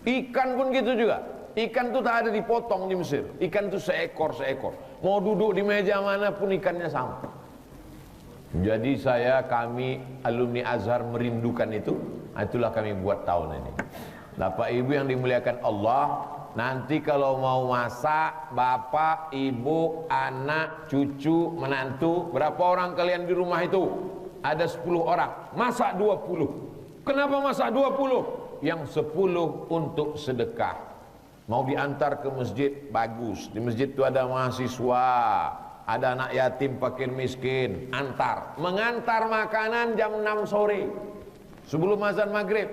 Ikan pun gitu juga. Ikan tuh tak ada dipotong di Mesir. Ikan tuh seekor-seekor. Mau duduk di meja mana pun ikannya sama. Jadi kami alumni Azhar merindukan itu. Itulah kami buat tahun ini. Bapak Ibu yang dimuliakan Allah, nanti kalau mau masak, bapak, ibu, anak, cucu, menantu, berapa orang kalian di rumah itu? Ada 10 orang, masak 20. Kenapa masak 20? Yang 10 untuk sedekah. Mau diantar ke masjid, bagus. Di masjid itu ada mahasiswa, ada anak yatim, fakir miskin, antar. Mengantar makanan jam 6 sore sebelum azan maghrib.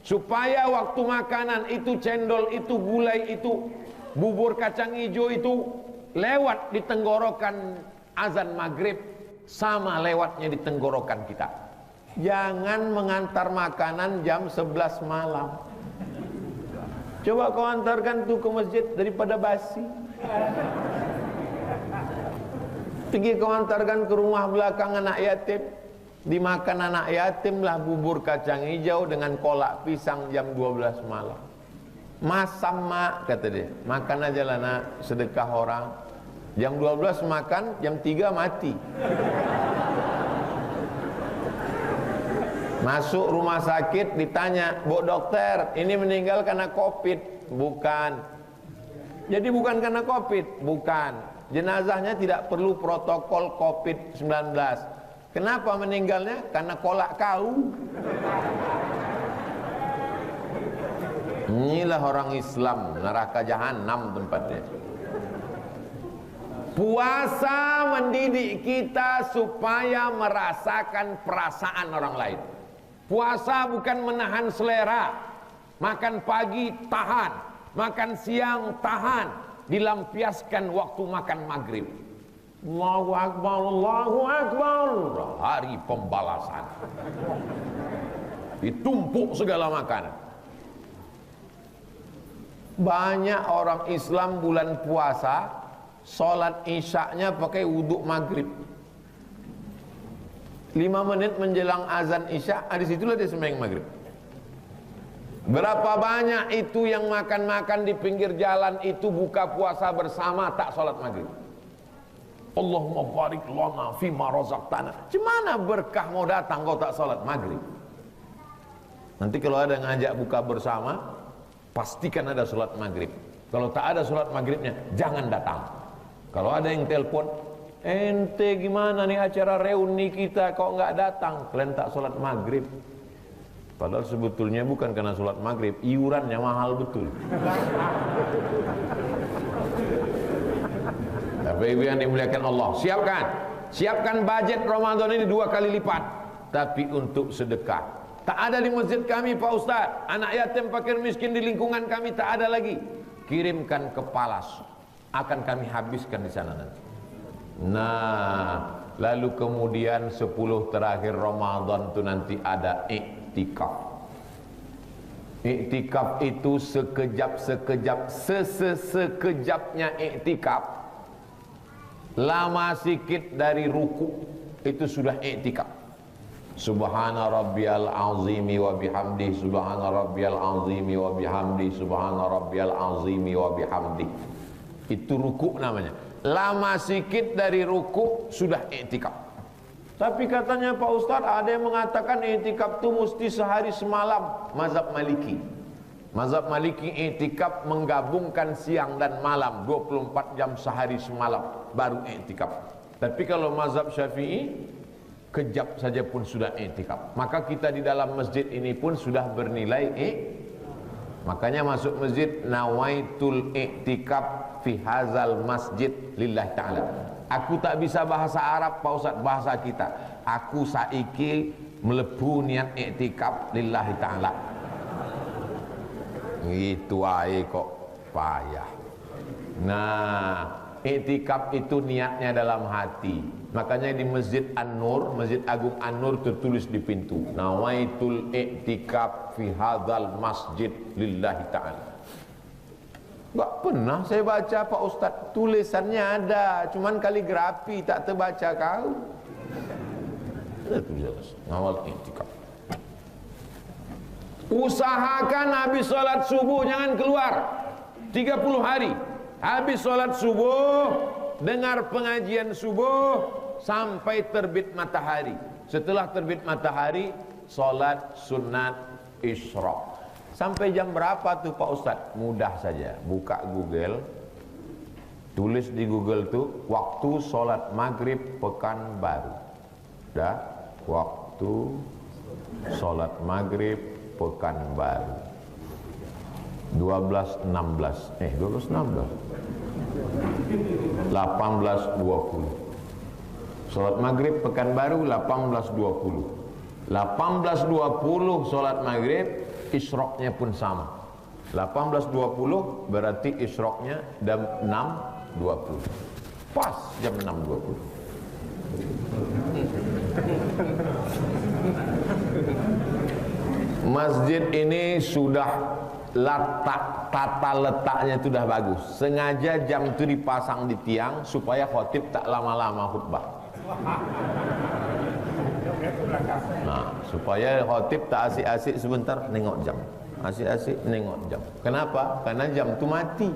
Supaya waktu makanan itu, cendol itu, gulai itu, bubur kacang hijau itu lewat di tenggorokan azan maghrib sama lewatnya di tenggorokan kita. Jangan mengantar makanan jam 11 malam. Coba kau antarkan tuh ke masjid daripada basi. Pergi kau antarkan ke rumah belakang anak yatim. Dimakan anak yatim lah bubur kacang hijau dengan kolak pisang jam 12 malam. Masam mak, kata dia. Makan aja lah nak, sedekah orang. Jam 12 makan, jam 3 mati. Masuk rumah sakit ditanya, "Bu dokter, ini meninggal karena COVID?" Bukan. Jadi bukan karena COVID? Bukan. Jenazahnya tidak perlu protokol COVID-19. Kenapa meninggalnya? Karena kolak kau. Inilah orang Islam, neraka jahanam tempatnya. Puasa mendidik kita supaya merasakan perasaan orang lain. Puasa bukan menahan selera. Makan pagi tahan, makan siang tahan, dilampiaskan waktu makan maghrib. Allahu Akbar, Allahu Akbar. Hari pembalasan. Ditumpuk segala makanan. Banyak orang Islam bulan puasa sholat isyaknya pakai wuduk maghrib. 5 menit menjelang azan isyak, di situlah dia sembahyang maghrib. Berapa banyak itu yang makan-makan di pinggir jalan itu buka puasa bersama tak sholat maghrib. Allahumma barik lana fima razaqtana. Cemana berkah mau datang kau tak salat maghrib? Nanti kalau ada ngajak buka bersama, pastikan ada salat maghrib. Kalau tak ada salat maghribnya, jangan datang. Kalau ada yang telepon, ente gimana nih acara reuni kita kok nggak datang? Kalian tak salat maghrib. Padahal sebetulnya bukan karena salat maghrib, iurannya mahal betul. Bapak Ibu yang dimuliakan Allah, siapkan budget Ramadan ini 2 kali lipat, tapi untuk sedekah. Tak ada di masjid kami Pak Ustaz. Anak yatim fakir miskin di lingkungan kami tak ada lagi. Kirimkan ke Palas, akan kami habiskan di sana nanti. Nah, lalu kemudian 10 terakhir Ramadan itu nanti ada iktikaf. Iktikaf itu sekejapnya iktikaf. Lama sikit dari ruku itu sudah iktikaf. Subhana rabbiyal azimi wa bihamdi, subhana rabbiyal azimi wa bihamdi, subhana rabbiyal azimi wa bihamdi. Itu ruku namanya. Lama sikit dari ruku sudah iktikaf. Tapi katanya Pak Ustadz, ada yang mengatakan iktikaf itu mesti sehari semalam. Mazhab Maliki. Mazhab Maliki iktikaf menggabungkan siang dan malam, 24 jam sehari semalam baru iktikaf. Tapi kalau mazhab Syafi'i, kejap saja pun sudah iktikaf. Maka kita di dalam masjid ini pun sudah bernilai makanya masuk masjid, nawaitul iktikaf fi hazal masjid lillahi ta'ala. Aku tak bisa bahasa Arab Pak Ustaz, bahasa kita. Aku saiki melebu niat iktikaf lillahi ta'ala. Itu aja kok payah. Nah, iktikaf itu niatnya dalam hati. Makanya di Masjid An-Nur, Masjid Agung An-Nur tertulis di pintu, nawaitul iktikaf fi hadzal masjid lillahi ta'ala. Enggak pernah saya baca Pak Ustaz, tulisannya ada, cuman kaligrafi tak terbaca kau. Ada tulisan ngawal iktikaf. Usahakan habis sholat subuh jangan keluar 30 hari. Habis sholat subuh, dengar pengajian subuh sampai terbit matahari. Setelah terbit matahari, sholat sunat isyraq. Sampai jam berapa tuh Pak Ustadz? Mudah saja, buka Google, tulis di Google tuh waktu sholat maghrib Pekanbaru. Dah, waktu sholat maghrib Pekanbaru 12.16 18.20. Sholat maghrib Pekanbaru 18.20. 18.20 sholat maghrib, isyraqnya pun sama. 18.20 berarti isyraqnya jam 6.20. Pas jam 6.20. Masjid ini sudah tata letaknya itu sudah bagus. Sengaja jam itu dipasang di tiang supaya khotib tak lama-lama khutbah. Nah, supaya khotib tak asik-asik sebentar nengok jam. Asik-asik nengok jam. Kenapa? Karena jam itu mati.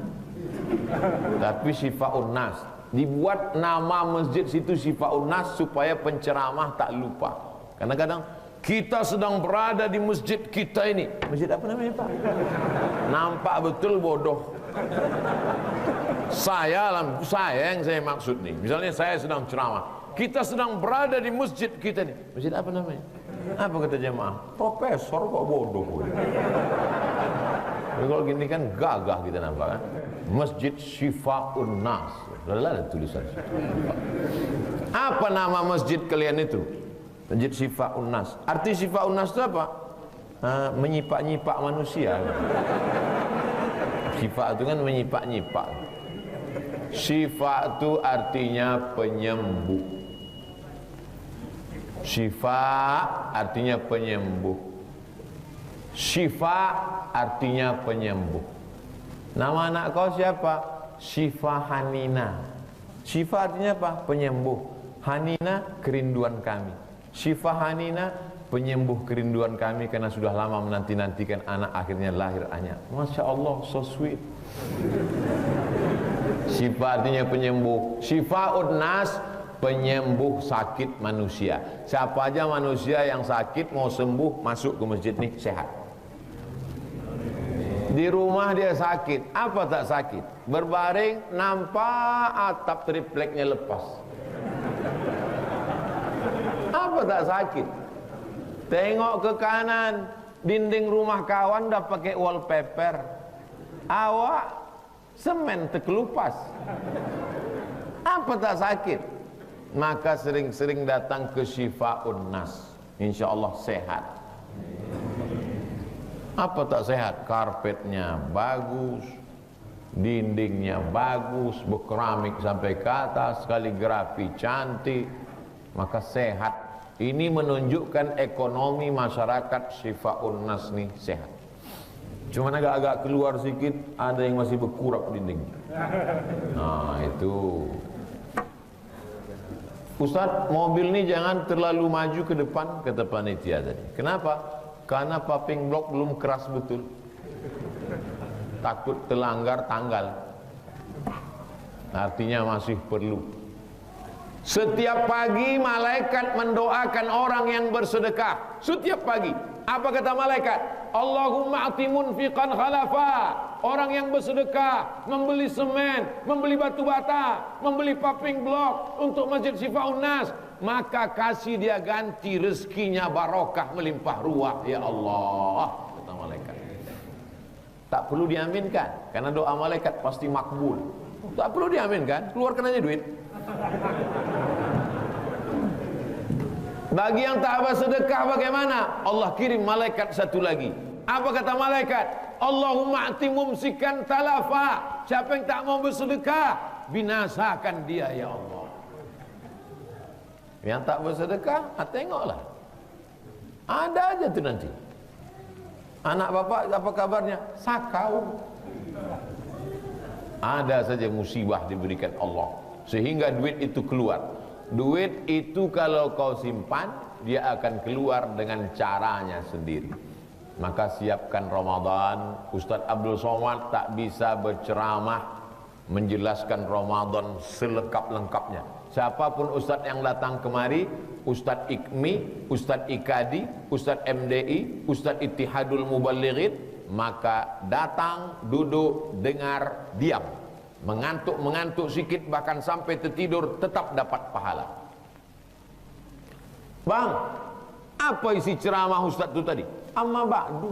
Tapi Syifaun Nas, dibuat nama masjid situ Syifaun Nas supaya penceramah tak lupa. Kadang-kadang kita sedang berada di masjid kita ini. Masjid apa namanya Pak? Nampak betul bodoh. Saya yang saya maksud nih. Misalnya saya sedang ceramah. Kita sedang berada di masjid kita nih. Masjid apa namanya? Apa kata jemaah? Profesor kok bodoh. Kalau gini kan gagah kita nampak kan. Masjid Syifaun Nas. Lalu ada tulisan. Apa nama masjid kalian itu? Masjid Syifaun Nas. Arti Syifaun Nas itu apa? Menyipak-nyipak manusia. Syifa itu kan menyipak-nyipak. Syifa itu artinya penyembuh. Syifa artinya penyembuh. Syifa artinya penyembuh. Nama anak kau siapa? Syifa Hanina. Syifa artinya apa? Penyembuh. Hanina, kerinduan kami. Syifa Hanina, penyembuh kerinduan kami karena sudah lama menanti-nantikan anak akhirnya lahir anak. Masya Allah, so sweet. Syifa artinya penyembuh. Syifaun Nas, penyembuh sakit manusia. Siapa aja manusia yang sakit mau sembuh masuk ke masjid nih sehat. Di rumah dia sakit, apa tak sakit? Berbaring nampak atap tripleknya lepas. Apa tak sakit? Tengok ke kanan, dinding rumah kawan dah pakai wallpaper. Awak semen terkelupas. Apa tak sakit? Maka sering-sering datang ke Syifaun Nas. Insya Allah sehat. Apa tak sehat? Karpetnya bagus, dindingnya bagus, berkeramik sampai ke atas, kaligrafi cantik, maka sehat. Ini menunjukkan ekonomi masyarakat Syifaun Nas nih sehat. Cuman agak-agak keluar sedikit, ada yang masih berkurap dinding. Nah itu, Ustaz, mobil ini jangan terlalu maju ke depan, kata panitia tadi. Kenapa? Karena paving block belum keras betul. Takut terlanggar tanggal. Artinya masih perlu. Setiap pagi malaikat mendoakan orang yang bersedekah. Setiap pagi. Apa kata malaikat? Allahumma ati munfiqan khalafa. Orang yang bersedekah, membeli semen, membeli batu bata, membeli paving block untuk Masjid Syifaun Nas, maka kasih dia ganti rezekinya barokah melimpah ruah ya Allah, kata malaikat. Tak perlu diaminkan, karena doa malaikat pasti makbul. Tak perlu diaminkan, keluarkan aja duit. Bagi yang tak bersedekah bagaimana? Allah kirim malaikat satu lagi. Apa kata malaikat? Allahumma ati mumsikan talafa. Siapa yang tak mau bersedekah, binasakan dia ya Allah. Yang tak bersedekah, tengoklah. Ada aja tu nanti. Anak bapak apa kabarnya? Sakau. Ada saja musibah diberikan Allah sehingga duit itu keluar. Duit itu kalau kau simpan, dia akan keluar dengan caranya sendiri. Maka siapkan Ramadan. Ustaz Abdul Somad tak bisa berceramah menjelaskan Ramadan selengkap-lengkapnya. Siapapun Ustaz yang datang kemari, Ustaz Ikmi, Ustaz Ikadi, Ustaz MDI, Ustaz Ittihadul Muballighin, maka datang, duduk, dengar, diam. Mengantuk sikit, bahkan sampai tertidur, tetap dapat pahala. Bang, apa isi ceramah Ustaz itu tadi? Amma ba'du.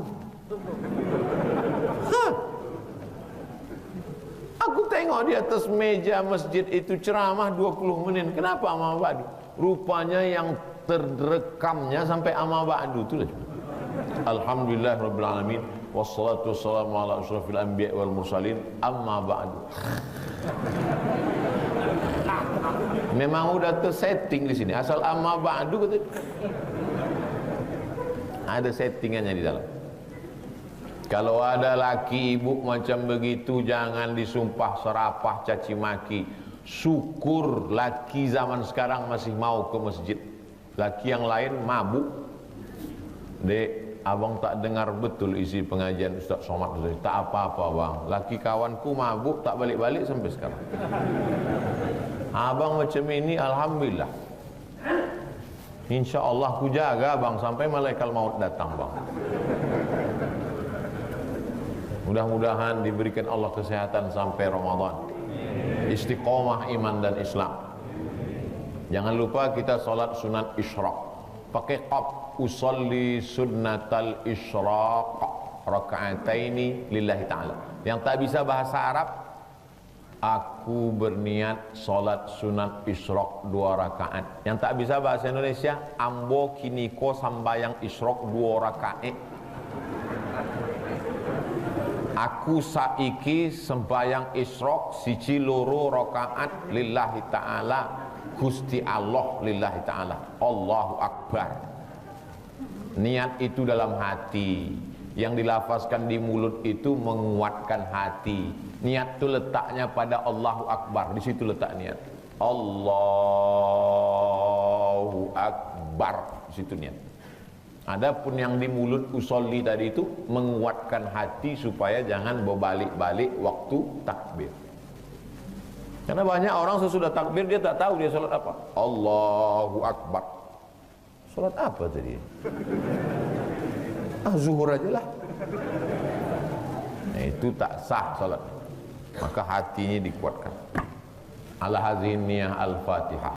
Aku tengok di atas meja masjid itu ceramah 20 menit. Kenapa amma ba'du? Rupanya yang terrekamnya sampai amma ba'du itu. Alhamdulillah rabbil alamin. Wassalatu wassalamu ala asyrafil anbiya wal mursalin, amma ba'du. Memang udah tersetting di sini. Asal amma ba'du kata. Ada settingannya di dalam. Kalau ada laki ibu macam begitu, jangan disumpah serapah caci maki. Syukur laki zaman sekarang masih mau ke masjid. Laki yang lain mabuk. Dek, abang tak dengar betul isi pengajian Ustaz Somad. Tak apa-apa bang, laki kawanku mabuk tak balik-balik sampai sekarang. Abang macam ini alhamdulillah. Insya Allah ku jaga bang sampai malaikat maut datang bang. Mudah-mudahan diberikan Allah kesehatan sampai Ramadan. Istiqomah iman dan Islam. Jangan lupa kita salat sunat isyraq. Pakai qaf, usolli sunnatal isyraq raka'ataini lillahi ta'ala. Yang tak bisa bahasa Arab, aku berniat solat sunat isyraq 2 rakaat. Yang tak bisa bahasa Indonesia, ambo kiniko sambayang isyraq 2 rakaat. Aku saiki sembayang isyraq siji loro rakaat lillahi ta'ala. Gusti Allah lillahi ta'ala. Allahu Akbar. Niat itu dalam hati. Yang dilafazkan di mulut itu menguatkan hati. Niat itu letaknya pada Allahu Akbar. Di situ letak niat. Allahu Akbar. Di situ niat. Adapun yang di mulut usolli tadi itu menguatkan hati supaya jangan berbalik-balik waktu takbir. Karena banyak orang sesudah takbir dia tak tahu dia salat apa. Allahu Akbar. Salat apa tadi? Zuhur aja lah. Nah, itu tak sah salat. Maka hatinya dikuatkan. Ala hadhihi niyah al-Fatihah.